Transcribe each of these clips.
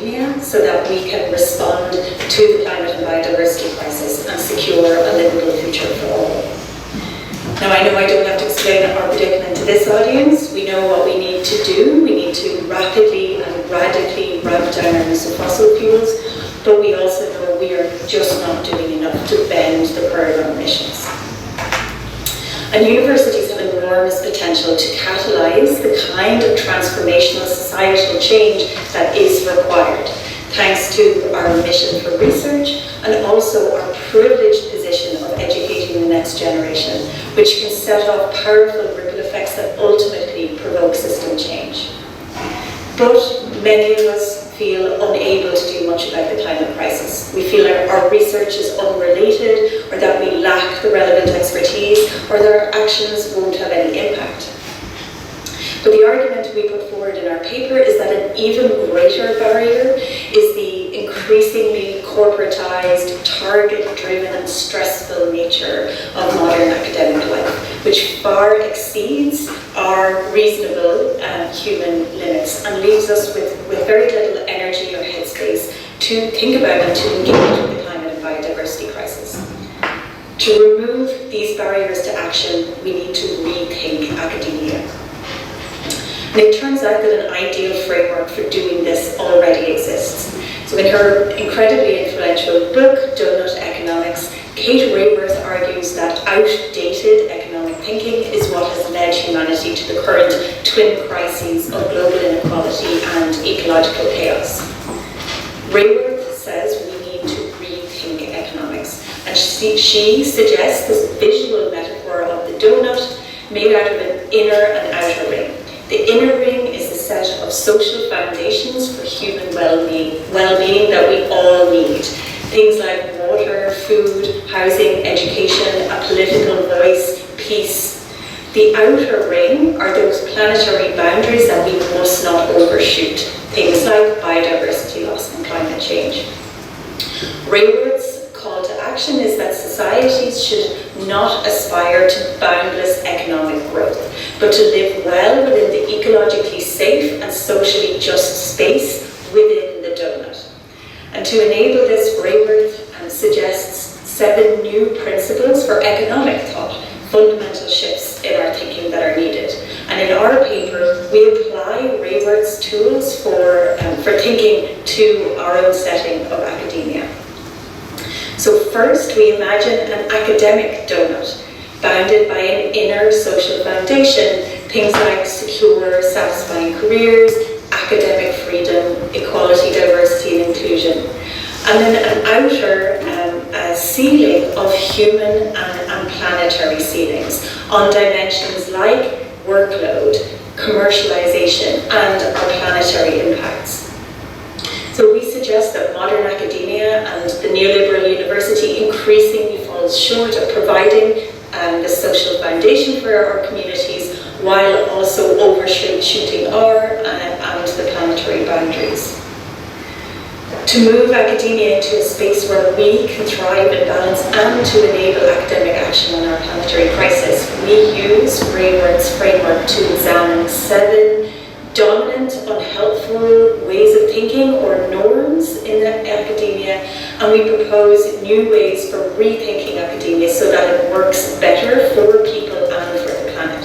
academia so that we can respond to the climate and biodiversity crisis and secure a livable future for all. Now, I know I don't have to explain our predicament to this audience. We know what we need to do. We need to rapidly and radically ramp down our use of fossil fuels, but we also know we are just not doing enough to bend the curve on emissions. And universities have enormous potential to catalyse the kind of transformational societal change that is required, thanks to our mission for research and also our privileged position of educating the next generation, which can set off powerful ripple effects that ultimately provoke system change. But many of us feel unable to do much about the climate crisis. We feel our research is unrelated, or that we lack the relevant expertise, or that our actions won't have any impact. But the argument we put forward in our paper is that an even greater barrier is the increasingly corporatized, target-driven and stressful nature of modern academic life, which far exceeds our reasonable human limits and leaves us with very little energy or headspace to think about and to engage with the climate and biodiversity crisis. To remove these barriers to action, we need to rethink academia. And it turns out that an ideal framework for doing this already exists. So in her incredibly influential book, Doughnut Economics, Kate Raworth argues that outdated economic thinking is what has led humanity to the current twin crises of global inequality and ecological chaos. Raworth says we need to rethink economics, and she suggests this visual metaphor of the donut made out of an inner and outer ring. The inner ring is a set of social foundations for human well-being that we all need. Things like water, food, housing, education, a political voice, peace. The outer ring are those planetary boundaries that we must not overshoot. Things like biodiversity loss and climate change. Raworth's call to action is that societies should not aspire to boundless economic growth, but to live well within the ecologically safe and socially just space within the donut. And to enable this, Raworth suggests 7 new principles for economic thought, fundamental shifts in our thinking that are needed. And in our paper, we apply Raworth's tools for thinking to our own setting of academia. So first, we imagine an academic donut, bounded by an inner social foundation, things like secure, satisfying careers, academic freedom, equality, diversity, and inclusion. And then an outer ceiling of human and planetary ceilings on dimensions like workload, commercialization, and our planetary impacts. So we suggest that modern academia and the neoliberal university increasingly falls short of providing the social foundation for our communities, while also overshooting our and the planetary boundaries. To move academia into a space where we can thrive in balance and to enable academic action on our planetary crisis, we use Raworth's framework to examine 7 dominant, unhelpful ways of thinking or norms in academia, and we propose new ways for rethinking academia so that it works better for people and for the planet.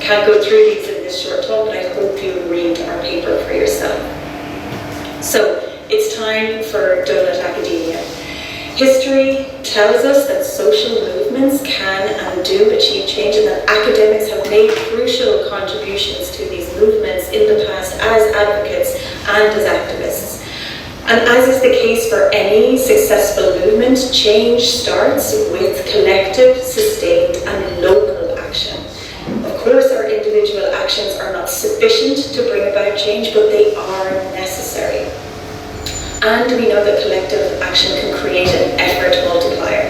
Can't go through these in this short talk, but I hope you read our paper for yourself. So, it's time for Doughnut academia. History tells us that social movements can and do achieve change, and that academics have made crucial contributions to these movements in the past as advocates and as activists. And as is the case for any successful movement, change starts with collective, sustained, and local action. Of course, our individual actions are not sufficient to bring about change, but they are necessary. And we know that collective action can create an effort multiplier.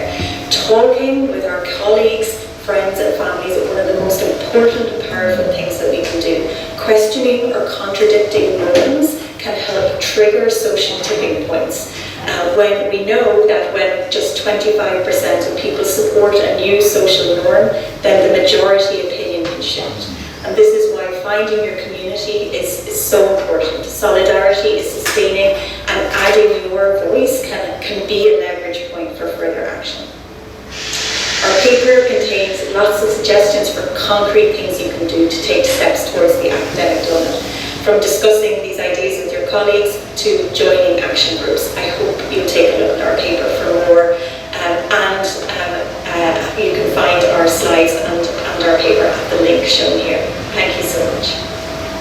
Talking with our colleagues, friends, and families is one of the most important and powerful things that we can do. Questioning or contradicting norms can help trigger social tipping points. When we know that when just 25% of people support a new social norm, then the majority opinion can shift. And this is why finding your community is so important. Solidarity is sustaining, paper contains lots of suggestions for concrete things you can do to take steps towards the academic donut, from discussing these ideas with your colleagues to joining action groups. I hope you'll take a look at our paper for more, and you can find our slides and our paper at the link shown here. Thank you so much.